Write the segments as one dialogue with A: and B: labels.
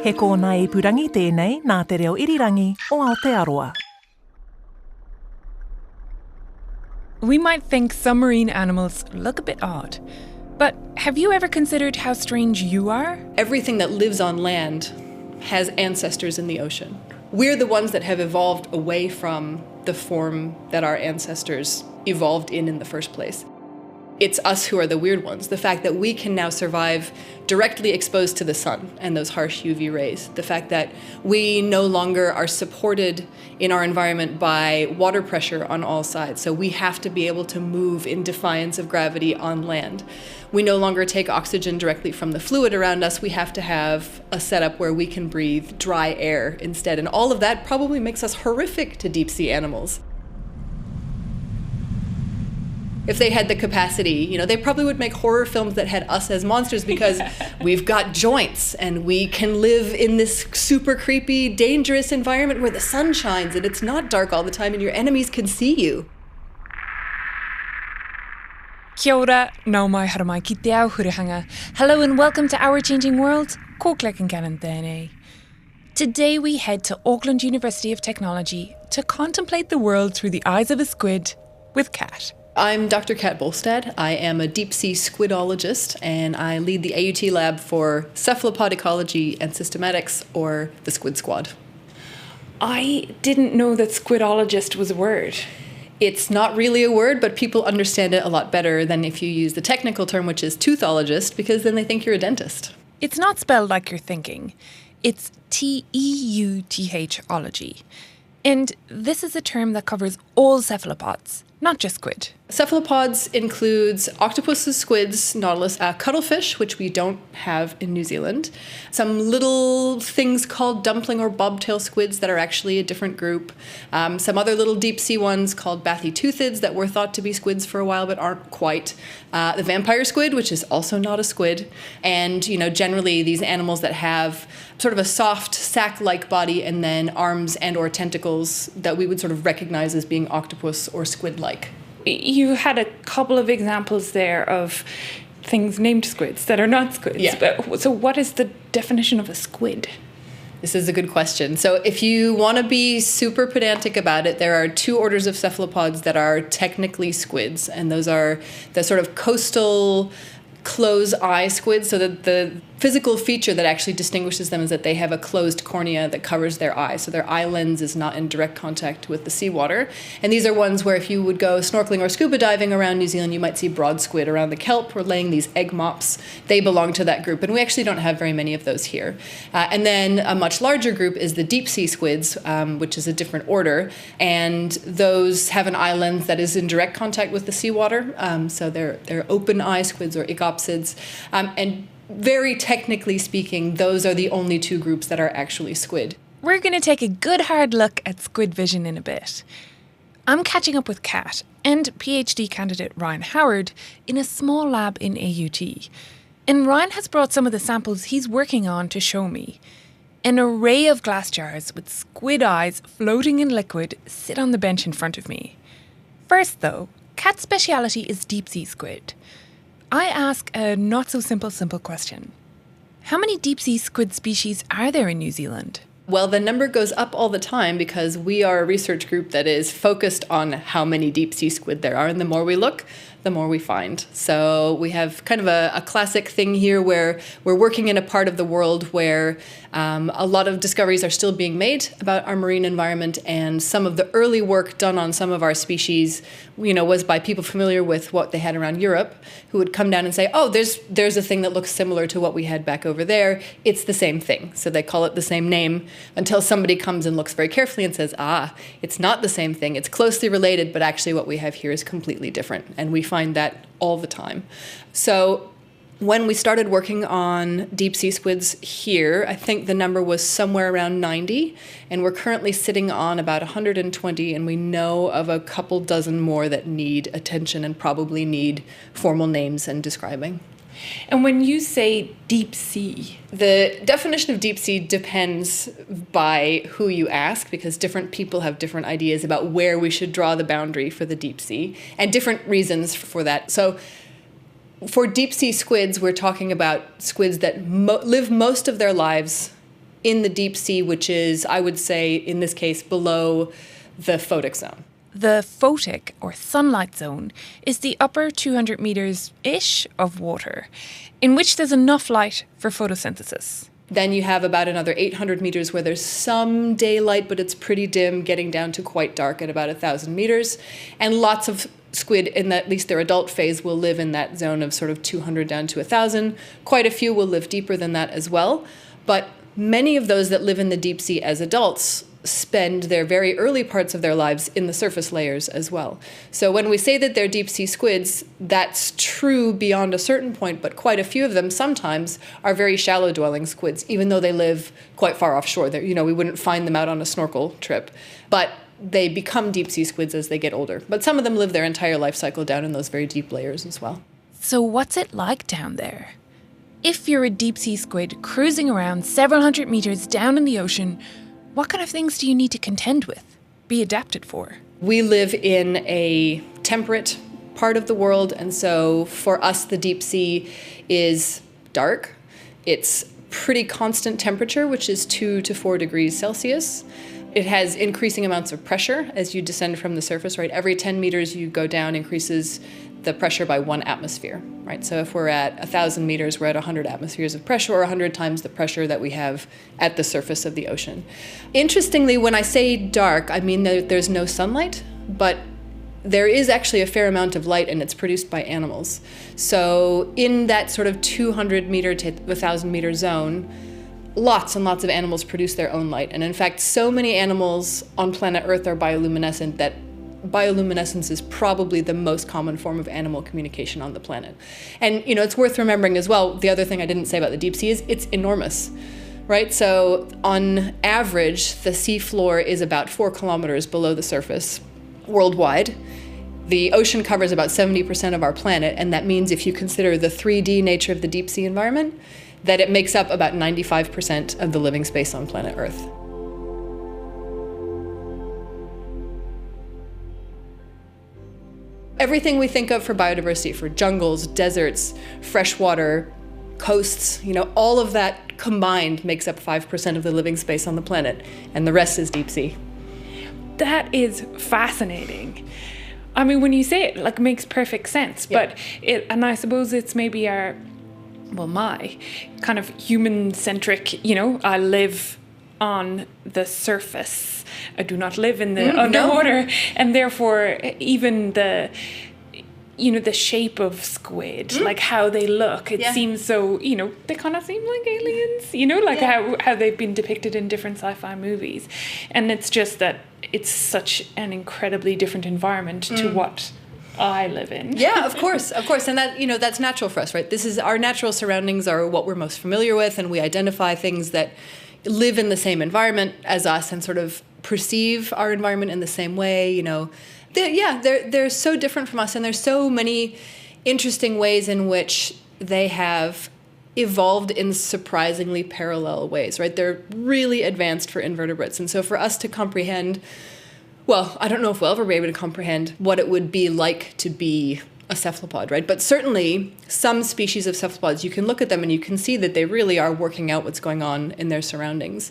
A: He kōna I purangi tēnei nā te reo irirangi o Aotearoa.
B: We might think some marine animals look a bit odd, but have you ever considered how strange you are?
C: Everything that lives on land has ancestors in the ocean. We're the ones that have evolved away from the form that our ancestors evolved in the first place. It's us who are the weird ones. The fact that we can now survive directly exposed to the sun and those harsh UV rays. The fact that we no longer are supported in our environment by water pressure on all sides. So we have to be able to move in defiance of gravity on land. We no longer take oxygen directly from the fluid around us. We have to have a setup where we can breathe dry air instead. And all of that probably makes us horrific to deep sea animals. If they had the capacity, they probably would make horror films that had us as monsters because we've got joints and we can live in this super creepy, dangerous environment where the sun shines and it's not dark all the time and your enemies can see you.
B: Kia ora, nau mai haramai ki te au hurihanga. Hello and welcome to Our Changing World. Ko klek and kanan tēnei. Today we head to Auckland University of Technology to contemplate the world through the eyes of a squid with Kat.
C: I'm Dr. Kat Bolstad. I am a deep-sea squidologist, and I lead the AUT lab for cephalopod ecology and systematics, or the Squid Squad.
B: I didn't know that squidologist was a word.
C: It's not really a word, but people understand it a lot better than if you use the technical term, which is toothologist, because then they think you're a dentist.
B: It's not spelled like you're thinking. It's T-E-U-T-H-ology. And this is a term that covers all cephalopods, not just squid.
C: Cephalopods includes octopuses, squids, nautilus, cuttlefish, which we don't have in New Zealand, some little things called dumpling or bobtail squids that are actually a different group, some other little deep sea ones called bathytoothids that were thought to be squids for a while but aren't quite, the vampire squid, which is also not a squid, and generally these animals that have sort of a soft sac-like body and then arms and or tentacles that we would sort of recognize as being octopus or squid-like.
B: You had a couple of examples there of things named squids that are not squids.
C: Yeah.
B: So what is the definition of a squid?
C: This is a good question. So if you want to be super pedantic about it, there are two orders of cephalopods that are technically squids, and those are the sort of coastal close eye squids, so that the physical feature that actually distinguishes them is that they have a closed cornea that covers their eye, so their eye lens is not in direct contact with the seawater. And these are ones where if you would go snorkeling or scuba diving around New Zealand, you might see broad squid around the kelp or laying these egg mops. They belong to that group, and we actually don't have very many of those here. And then a much larger group is the deep sea squids, which is a different order, and those have an eye lens that is in direct contact with the seawater, so they're open eye squids or icopsids, and very technically speaking, those are the only two groups that are actually squid.
B: We're going to take a good hard look at squid vision in a bit. I'm catching up with Kat and PhD candidate Ryan Howard in a small lab in AUT. And Ryan has brought some of the samples he's working on to show me. An array of glass jars with squid eyes floating in liquid sit on the bench in front of me. First though, Kat's speciality is deep sea squid. I ask a not-so-simple question. How many deep-sea squid species are there in New Zealand?
C: Well, the number goes up all the time because we are a research group that is focused on how many deep-sea squid there are, and the more we look, the more we find. So we have kind of a classic thing here where we're working in a part of the world where a lot of discoveries are still being made about our marine environment, and some of the early work done on some of our species, was by people familiar with what they had around Europe, who would come down and say, oh, there's a thing that looks similar to what we had back over there. It's the same thing. So they call it the same name until somebody comes and looks very carefully and says, it's not the same thing. It's closely related, but actually what we have here is completely different. And we find that all the time. So when we started working on deep sea squids here, I think the number was somewhere around 90, and we're currently sitting on about 120, and we know of a couple dozen more that need attention and probably need formal names and describing.
B: And when you say deep sea,
C: the definition of deep sea depends by who you ask, because different people have different ideas about where we should draw the boundary for the deep sea and different reasons for that. So for deep sea squids, we're talking about squids that live most of their lives in the deep sea, which is, I would say, in this case, below the photic zone.
B: The photic, or sunlight zone, is the upper 200 metres-ish of water, in which there's enough light for photosynthesis.
C: Then you have about another 800 meters where there's some daylight, but it's pretty dim, getting down to quite dark at about 1,000 meters. And lots of squid, in at least their adult phase, will live in that zone of sort of 200 down to 1,000. Quite a few will live deeper than that as well. But many of those that live in the deep sea as adults spend their very early parts of their lives in the surface layers as well. So when we say that they're deep sea squids, that's true beyond a certain point, but quite a few of them sometimes are very shallow dwelling squids, even though they live quite far offshore. We wouldn't find them out on a snorkel trip, but they become deep sea squids as they get older. But some of them live their entire life cycle down in those very deep layers as well.
B: So what's it like down there? If you're a deep sea squid cruising around several hundred meters down in the ocean, what kind of things do you need to contend with, be adapted for?
C: We live in a temperate part of the world, and so for us, the deep sea is dark. It's pretty constant temperature, which is 2 to 4 degrees Celsius. It has increasing amounts of pressure as you descend from the surface, right? Every 10 meters you go down increases the pressure by 1 atmosphere, right? So if we're at 1,000 meters, we're at 100 atmospheres of pressure, or 100 times the pressure that we have at the surface of the ocean. Interestingly, when I say dark, I mean that there's no sunlight, but there is actually a fair amount of light, and it's produced by animals. So in that sort of 200 meter to 1,000 meter zone, lots and lots of animals produce their own light. And in fact, so many animals on planet Earth are bioluminescent that bioluminescence is probably the most common form of animal communication on the planet. And, it's worth remembering as well, the other thing I didn't say about the deep sea is it's enormous, right? So on average, the sea floor is about 4 kilometers below the surface worldwide. The ocean covers about 70% of our planet, and that means if you consider the 3D nature of the deep sea environment, that it makes up about 95% of the living space on planet Earth. Everything we think of for biodiversity, for jungles, deserts, freshwater, coasts, all of that combined makes up 5% of the living space on the planet, and the rest is deep sea.
B: That is fascinating. I mean, when you say it, it makes perfect sense.
C: Yeah.
B: And I suppose it's maybe my kind of human-centric, I live on the surface. I do not live in the underwater. No. And therefore, even the shape of squid, like how they look, it seems so, they kind of seem like aliens, how they've been depicted in different sci-fi movies. And it's just that it's such an incredibly different environment to what I live in.
C: Yeah, of course. And that, that's natural for us, right? This is our natural surroundings are what we're most familiar with, and we identify things that live in the same environment as us and sort of perceive our environment in the same way, They're so different from us, and there's so many interesting ways in which they have evolved in surprisingly parallel ways, right? They're really advanced for invertebrates. And so for us to comprehend, well, I don't know if we'll ever be able to comprehend what it would be like to be a cephalopod, right? But certainly some species of cephalopods, you can look at them and you can see that they really are working out what's going on in their surroundings.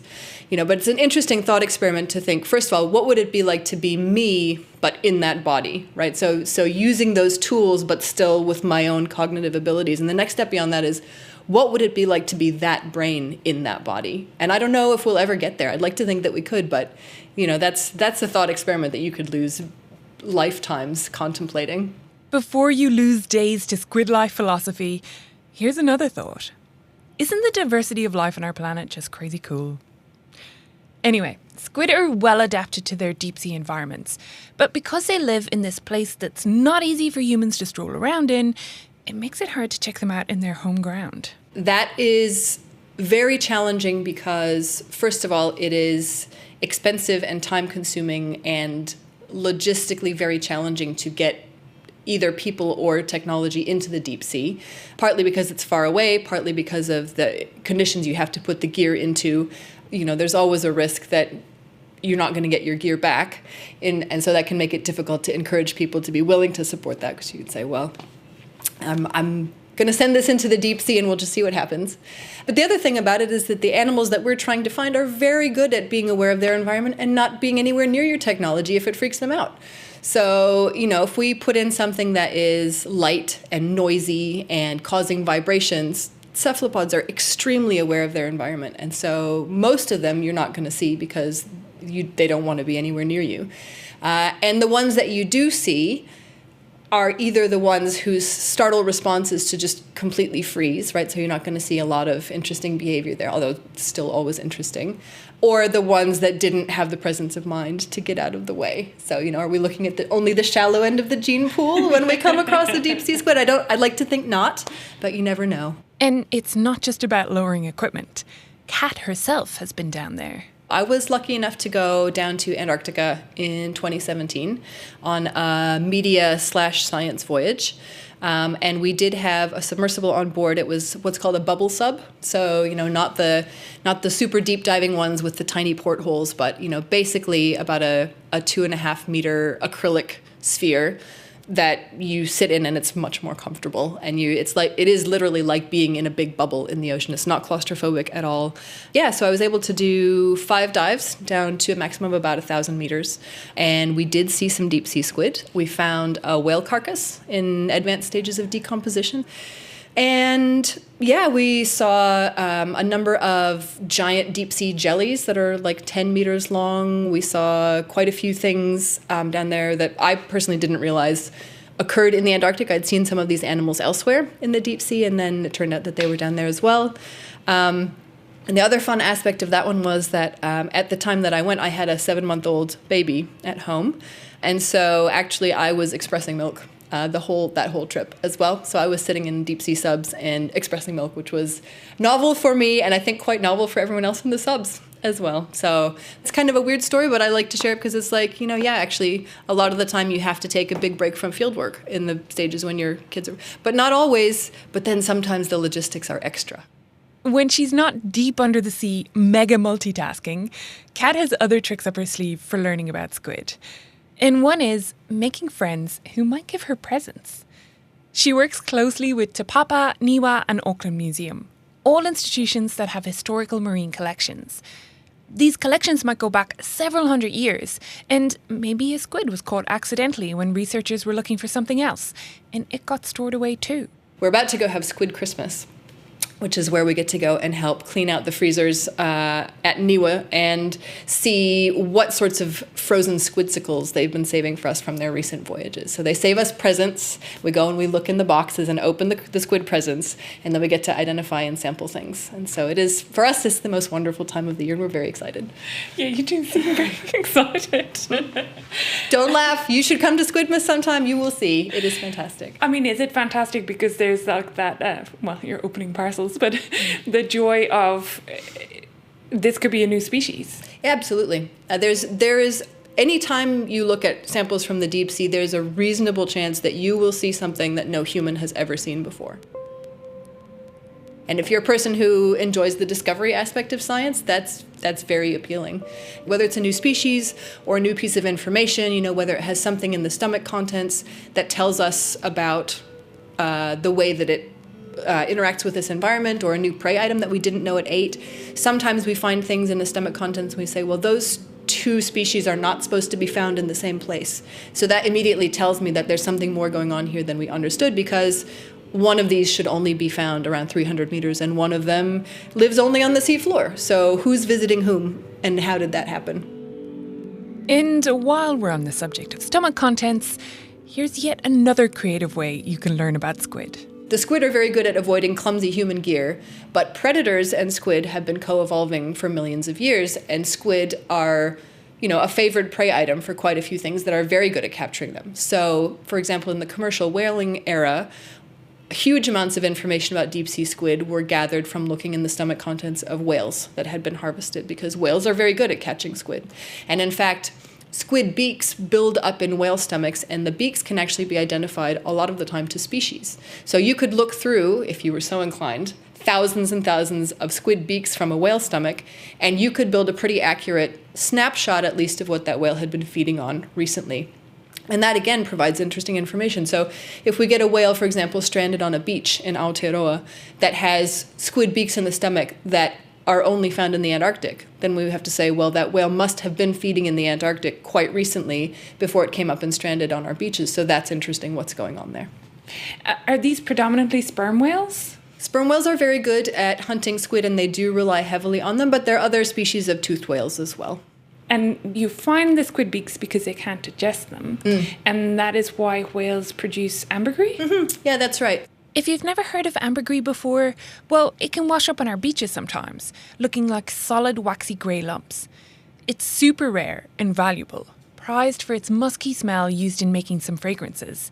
C: But it's an interesting thought experiment to think, first of all, what would it be like to be me, but in that body, right? So using those tools, but still with my own cognitive abilities. And the next step beyond that is, what would it be like to be that brain in that body? And I don't know if we'll ever get there. I'd like to think that we could, but that's a thought experiment that you could lose lifetimes contemplating.
B: Before you lose days to squid life philosophy, here's another thought. Isn't the diversity of life on our planet just crazy cool? Anyway, squid are well adapted to their deep sea environments, but because they live in this place that's not easy for humans to stroll around in, it makes it hard to check them out in their home ground.
C: That is very challenging because, first of all, it is expensive and time-consuming and logistically very challenging to get either people or technology into the deep sea, partly because it's far away, partly because of the conditions you have to put the gear into. There's always a risk that you're not going to get your gear back, and so that can make it difficult to encourage people to be willing to support that, because you could say, well, I'm going to send this into the deep sea and we'll just see what happens. But the other thing about it is that the animals that we're trying to find are very good at being aware of their environment and not being anywhere near your technology if it freaks them out. So, if we put in something that is light and noisy and causing vibrations, cephalopods are extremely aware of their environment. And so most of them you're not going to see because they don't want to be anywhere near you. And the ones that you do see are either the ones whose startle response is to just completely freeze, right? So you're not going to see a lot of interesting behavior there, although it's still always interesting, or the ones that didn't have the presence of mind to get out of the way. So, are we looking at only the shallow end of the gene pool when we come across a deep sea squid? I'd like to think not, but you never know.
B: And it's not just about lowering equipment. Kat herself has been down there.
C: I was lucky enough to go down to Antarctica in 2017 on a media/science voyage. And we did have a submersible on board. It was what's called a bubble sub. So, not the super deep diving ones with the tiny portholes, but, basically about a 2.5 meter acrylic sphere that you sit in, and it's much more comfortable. And it is literally like being in a big bubble in the ocean. It's not claustrophobic at all. Yeah, so I was able to do 5 dives down to a maximum of about 1,000 meters. And we did see some deep sea squid. We found a whale carcass in advanced stages of decomposition. And yeah, we saw a number of giant deep sea jellies that are like 10 meters long. We saw quite a few things down there that I personally didn't realize occurred in the Antarctic. I'd seen some of these animals elsewhere in the deep sea, and then it turned out that they were down there as well. And the other fun aspect of that one was that at the time that I went, I had a 7-month-old baby at home. And so actually I was expressing milk that whole trip as well. So I was sitting in deep sea subs and expressing milk, which was novel for me, and I think quite novel for everyone else in the subs as well. So it's kind of a weird story, but I like to share it because it's like, actually a lot of the time you have to take a big break from field work in the stages when your kids are, but not always, but then sometimes the logistics are extra.
B: When she's not deep under the sea mega multitasking, Kat has other tricks up her sleeve for learning about squid. And one is making friends who might give her presents. She works closely with Te Papa, Niwa and Auckland Museum, all institutions that have historical marine collections. These collections might go back several hundred years, and maybe a squid was caught accidentally when researchers were looking for something else, and it got stored away too.
C: We're about to go have Squid Christmas, which is where we get to go and help clean out the freezers at Niwa and see what sorts of frozen squidsicles they've been saving for us from their recent voyages. So they save us presents. We go and we look in the boxes and open the squid presents, and then we get to identify and sample things. And so it is, for us, it's the most wonderful time of the year, and we're very excited.
B: Yeah, you do seem very excited.
C: Don't laugh. You should come to Squidmas sometime. You will see. It is fantastic.
B: I mean, is it fantastic because there's like that, you're opening parcels, but the joy of this could be a new species.
C: Yeah, absolutely. There is anytime you look at samples from the deep sea, there's a reasonable chance that you will see something that no human has ever seen before. And if you're a person who enjoys the discovery aspect of science, that's very appealing. Whether it's a new species or a new piece of information, whether it has something in the stomach contents that tells us about the way that it interacts with this environment, or a new prey item that we didn't know it ate. Sometimes we find things in the stomach contents and we say, well, those two species are not supposed to be found in the same place. So that immediately tells me that there's something more going on here than we understood, because one of these should only be found around 300 meters and one of them lives only on the seafloor. So who's visiting whom and how did that happen?
B: And while we're on the subject of stomach contents, here's yet another creative way you can learn about squid.
C: The squid are very good at avoiding clumsy human gear, but predators and squid have been co-evolving for millions of years, and squid are, a favored prey item for quite a few things that are very good at capturing them. So, for example, in the commercial whaling era, huge amounts of information about deep sea squid were gathered from looking in the stomach contents of whales that had been harvested, because whales are very good at catching squid. And in fact, squid beaks build up in whale stomachs, and the beaks can actually be identified a lot of the time to species. So you could look through, if you were so inclined, thousands and thousands of squid beaks from a whale stomach, and you could build a pretty accurate snapshot, at least, of what that whale had been feeding on recently. And that, again, provides interesting information. So if we get a whale, for example, stranded on a beach in Aotearoa that has squid beaks in the stomach that are only found in the Antarctic, then we have to say, well, that whale must have been feeding in the Antarctic quite recently before it came up and stranded on our beaches. So that's interesting what's going on there.
B: Are these predominantly sperm whales?
C: Sperm whales are very good at hunting squid, and they do rely heavily on them, but there are other species of toothed whales as well.
B: And you find the squid beaks because they can't digest them. And that is why whales produce ambergris?
C: Mm-hmm. Yeah, that's right.
B: If you've never heard of ambergris before, well, it can wash up on our beaches sometimes, looking like solid waxy grey lumps. It's super rare and valuable, prized for its musky smell used in making some fragrances.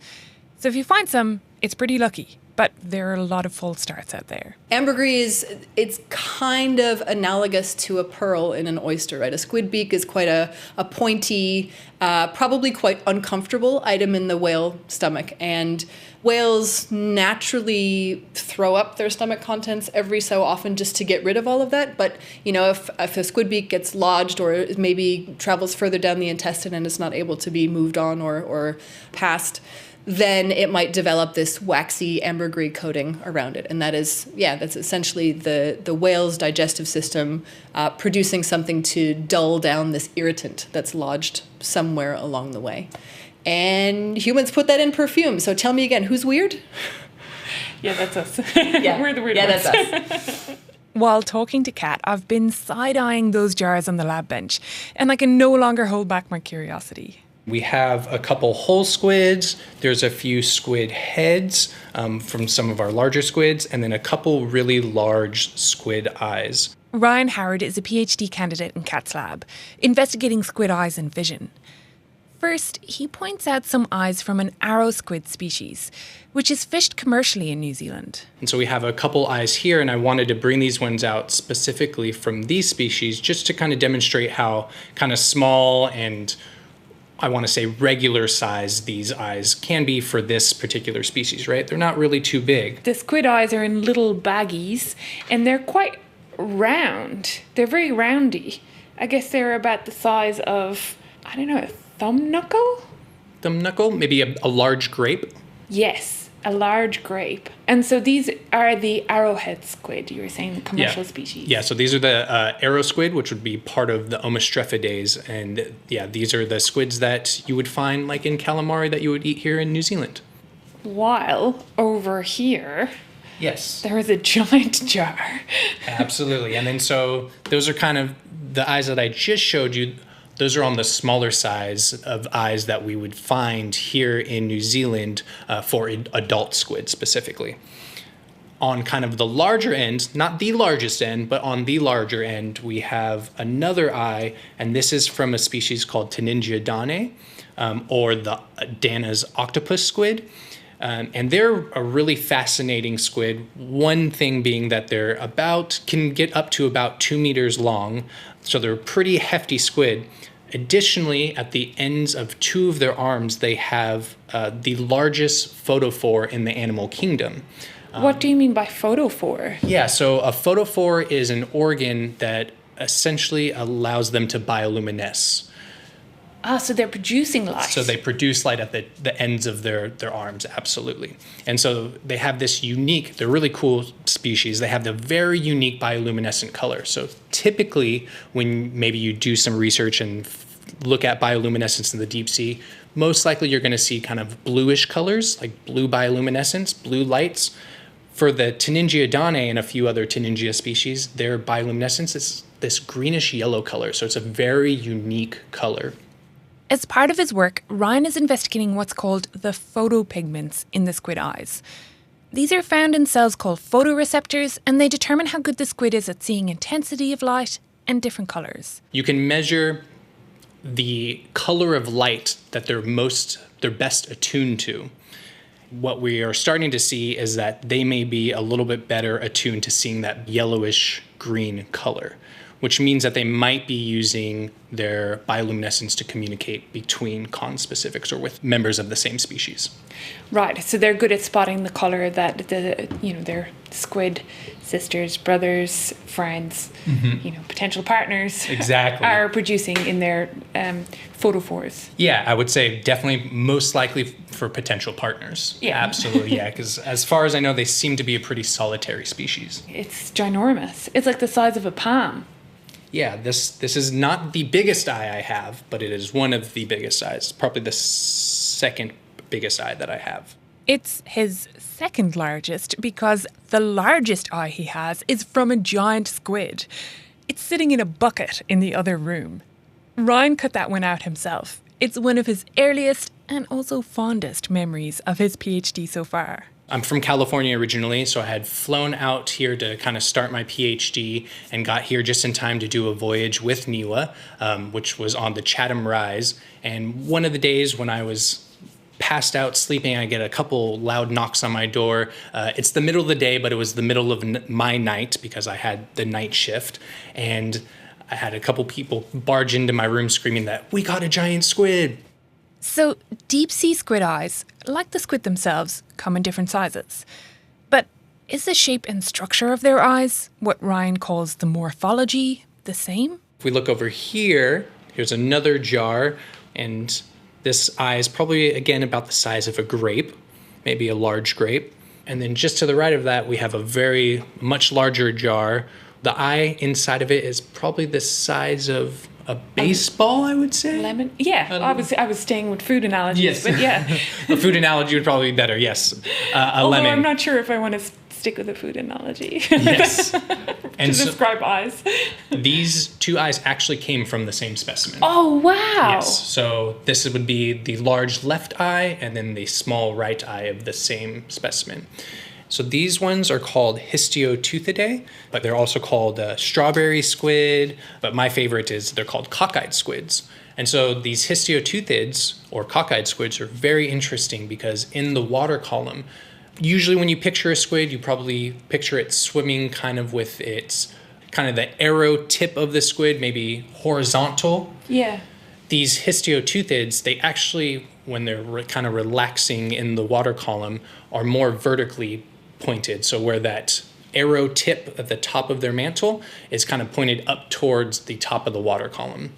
B: So if you find some, it's pretty lucky. But there are a lot of false starts out there.
C: Ambergris it's kind of analogous to a pearl in an oyster, right? A squid beak is quite a pointy, probably quite uncomfortable item in the whale stomach. And whales naturally throw up their stomach contents every so often just to get rid of all of that. But, if a squid beak gets lodged or maybe travels further down the intestine and is not able to be moved on or passed, then it might develop this waxy ambergris coating around it. And that's essentially the whale's digestive system producing something to dull down this irritant that's lodged somewhere along the way. And humans put that in perfume. So tell me again, who's weird?
B: Yeah, that's us.
C: Yeah.
B: We're the weird
C: ones.
B: That's us. While talking to Kat, I've been side-eyeing those jars on the lab bench, and I can no longer hold back my curiosity.
D: We have a couple whole squids, there's a few squid heads from some of our larger squids, and then a couple really large squid eyes.
B: Ryan Howard is a PhD candidate in Kat's lab, investigating squid eyes and vision. First, he points out some eyes from an arrow squid species, which is fished commercially in New Zealand.
D: And so we have a couple eyes here, and I wanted to bring these ones out specifically from these species just to kind of demonstrate how kind of small and I want to say regular size these eyes can be for this particular species, right? They're not really too big.
B: The squid eyes are in little baggies and they're quite round. They're very roundy. I guess they're about the size of, I don't know, a thumb knuckle?
D: Thumb knuckle? Maybe a large grape?
B: Yes, a large grape. And so these are the arrowhead squid, you were saying, the commercial species.
D: Yeah, so these are the arrow squid, which would be part of the Omostrephidés. And yeah, these are the squids that you would find like in calamari that you would eat here in New Zealand.
B: While over here,
D: yes,
B: there is a giant jar.
D: Absolutely. And then so those are kind of the eyes that I just showed you. Those are on the smaller size of eyes that we would find here in New Zealand for adult squid specifically. On kind of the larger end, not the largest end, but on the larger end, we have another eye, and this is from a species called Teningia danae, or the Dana's octopus squid. And they're a really fascinating squid. One thing being that they're can get up to about 2 meters long. So they're a pretty hefty squid. Additionally, at the ends of two of their arms, they have the largest photophore in the animal kingdom.
B: What do you mean by photophore?
D: Yeah, so a photophore is an organ that essentially allows them to bioluminesce.
B: Ah, so they're producing light.
D: So they produce light at the ends of their arms, absolutely. And so they have this they're really cool species. They have the very unique bioluminescent color. So typically when maybe you do some research and look at bioluminescence in the deep sea, most likely you're going to see kind of bluish colors, like blue bioluminescence, blue lights. For the Teningia danae and a few other Teningia species, their bioluminescence is this greenish yellow color. So it's a very unique color.
B: As part of his work, Ryan is investigating what's called the photopigments in the squid eyes. These are found in cells called photoreceptors, and they determine how good the squid is at seeing intensity of light and different colours.
D: You can measure the color of light that they're best attuned to. What we are starting to see is that they may be a little bit better attuned to seeing that yellowish green color, which means that they might be using their bioluminescence to communicate between conspecifics or with members of the same species.
B: Right, so they're good at spotting the colour that they're squid sisters, brothers, friends, potential partners
D: Exactly.
B: are producing in their photophores.
D: Yeah, I would say definitely most likely for potential partners.
B: Yeah.
D: Absolutely, yeah, because as far as I know, they seem to be a pretty solitary species.
B: It's ginormous. It's like the size of a palm.
D: Yeah, this is not the biggest eye I have, but it is one of the biggest eyes. Probably the second biggest eye that I have.
B: It's his second largest because the largest eye he has is from a giant squid. It's sitting in a bucket in the other room. Ryan cut that one out himself. It's one of his earliest and also fondest memories of his PhD so far.
D: I'm from California originally, so I had flown out here to kind of start my PhD and got here just in time to do a voyage with NIWA, which was on the Chatham Rise. And one of the days when I was passed out sleeping, I get a couple loud knocks on my door. It's the middle of the day, but it was the middle of my night because I had the night shift. And I had a couple people barge into my room screaming that, "We got a giant squid!"
B: So deep-sea squid eyes, like the squid themselves, come in different sizes. But is the shape and structure of their eyes, what Ryan calls the morphology, the same?
D: If we look over here, here's another jar, and this eye is probably, again, about the size of a grape, maybe a large grape. And then just to the right of that, we have a very much larger jar. The eye inside of it is probably the size of a baseball, I would say.
B: Lemon? Yeah, I was staying with food analogies,
D: Yes.
B: but yeah.
D: A food analogy would probably be better, yes. A
B: Although
D: lemon.
B: I'm not sure if I want to stick with a food analogy
D: Yes.
B: to describe eyes.
D: These two eyes actually came from the same specimen.
B: Oh, wow.
D: Yes. So this would be the large left eye and then the small right eye of the same specimen. So these ones are called Histioteuthidae, but they're also called strawberry squid. But my favorite is they're called cockeyed squids. And so these histioteuthids, or cockeyed squids, are very interesting because in the water column, usually when you picture a squid, you probably picture it swimming kind of with its kind of the arrow tip of the squid, maybe horizontal.
B: Yeah.
D: These histioteuthids, they actually, when they're kind of relaxing in the water column, are more vertically pointed. So where that arrow tip at the top of their mantle is kind of pointed up towards the top of the water column,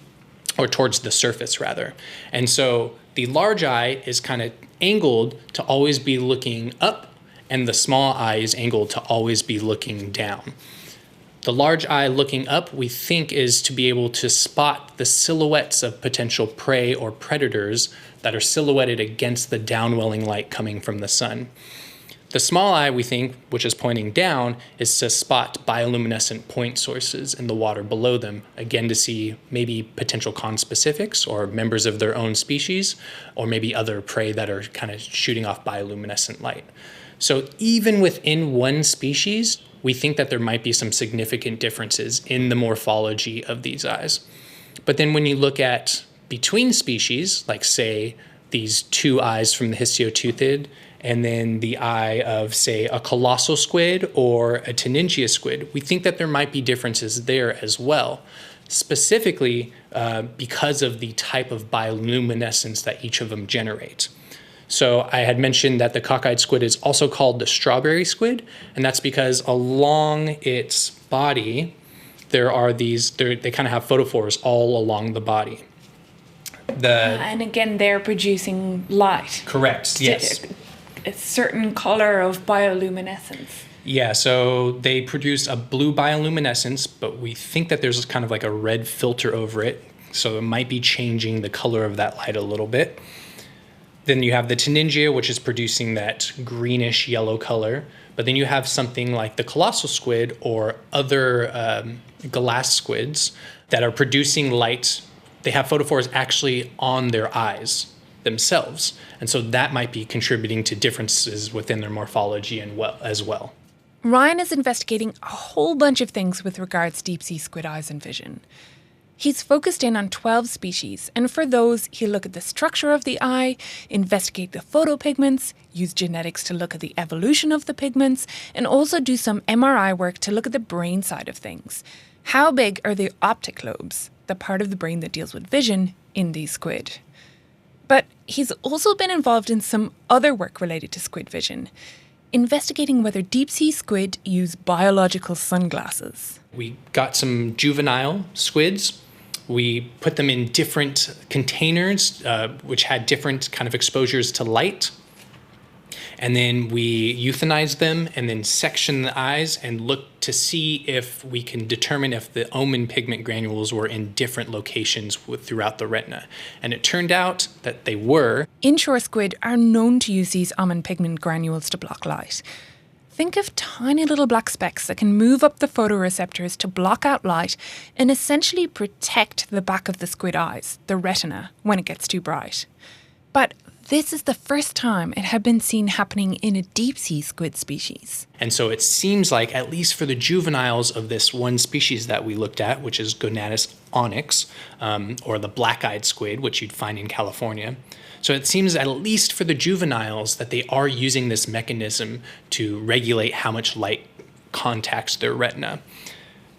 D: or towards the surface rather. And so the large eye is kind of angled to always be looking up, and the small eye is angled to always be looking down. The large eye looking up, we think, is to be able to spot the silhouettes of potential prey or predators that are silhouetted against the downwelling light coming from the sun. The small eye, we think, which is pointing down, is to spot bioluminescent point sources in the water below them, again to see maybe potential conspecifics or members of their own species, or maybe other prey that are kind of shooting off bioluminescent light. So even within one species, we think that there might be some significant differences in the morphology of these eyes. But then when you look at between species, like say these two eyes from the histioteutid, and then the eye of, say, a colossal squid or a teningia squid, we think that there might be differences there as well, specifically because of the type of bioluminescence that each of them generate. So I had mentioned that the cockeyed squid is also called the strawberry squid, and that's because along its body, there are these, they kind of have photophores all along the body.
B: And again, they're producing light.
D: Correct, yes.
B: A certain color of bioluminescence.
D: Yeah, so they produce a blue bioluminescence, but we think that there's kind of like a red filter over it, so it might be changing the color of that light a little bit. Then you have the teningia, which is producing that greenish yellow color, but then you have something like the colossal squid or other glass squids that are producing light. They have photophores actually on their eyes themselves. And so that might be contributing to differences within their morphology as well.
B: Ryan is investigating a whole bunch of things with regards to deep-sea squid eyes and vision. He's focused in on 12 species, and for those, he'll look at the structure of the eye, investigate the photopigments, use genetics to look at the evolution of the pigments, and also do some MRI work to look at the brain side of things. How big are the optic lobes, the part of the brain that deals with vision, in these squid? But he's also been involved in some other work related to squid vision. investigating whether deep-sea squid use biological sunglasses.
D: We got some juvenile squids. We put them in different containers, which had different kind of exposures to light. And then we euthanized them and then sectioned the eyes and looked to see if we can determine if the almond pigment granules were in different locations throughout the retina. And it turned out that they were.
B: Inshore squid are known to use these almond pigment granules to block light. Think of tiny little black specks that can move up the photoreceptors to block out light and essentially protect the back of the squid eyes, the retina, when it gets too bright. But this is the first time it had been seen happening in a deep-sea squid species.
D: And so it seems like, at least for the juveniles of this one species that we looked at, which is Gonatus onyx, or the black-eyed squid, which you'd find in California. So it seems, at least for the juveniles, that they are using this mechanism to regulate how much light contacts their retina.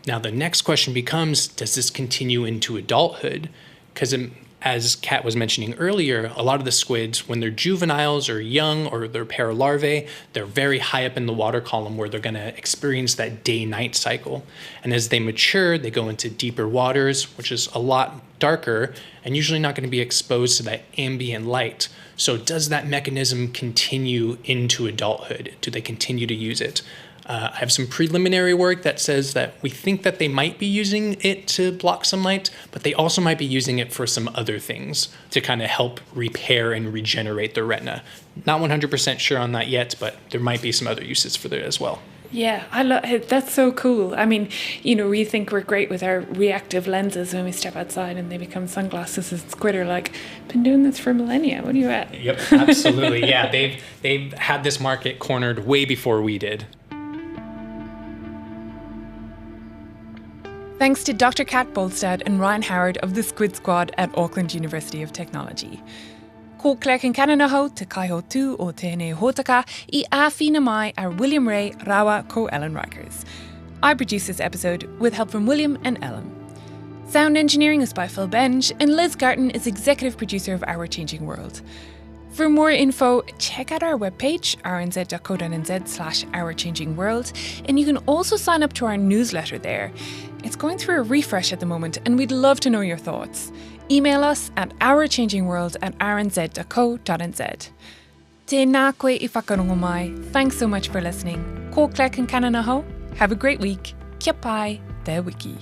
D: Now, the next question becomes, does this continue into adulthood? Because as Kat was mentioning earlier, a lot of the squids, when they're juveniles or young or they're paralarvae, they're very high up in the water column where they're going to experience that day-night cycle. And as they mature, they go into deeper waters, which is a lot darker and usually not going to be exposed to that ambient light. So does that mechanism continue into adulthood? Do they continue to use it? I have some preliminary work that says that we think that they might be using it to block some light, but they also might be using it for some other things to kind of help repair and regenerate the retina. Not 100% sure on that yet, but there might be some other uses for it as well.
B: Yeah, I love it. That's so cool. I mean, we think we're great with our reactive lenses when we step outside and they become sunglasses, and squid are like, been doing this for millennia. What are you at?
D: Yep, absolutely. Yeah, they've had this market cornered way before we did.
B: Thanks to Dr. Kat Bolstad and Ryan Howard of the Squid Squad at Auckland University of Technology. Ko Claire Kincananaho te kaiho tu o tēnei hōtaka I āwhina mai ar William Ray Rawa ko Ellen Rikers. I produced this episode with help from William and Ellen. Sound engineering is by Phil Benge, and Liz Garton is executive producer of Our Changing World. For more info, check out our webpage, rnz.co.nz/ourchangingworld, and you can also sign up to our newsletter there. It's going through a refresh at the moment, and we'd love to know your thoughts. Email us at ourchangingworld@rnz.co.nz. Tēnā koe I whakarongo mai. Thanks so much for listening. Ko Claire Kincananaho. Have a great week. Kia pai, te wiki.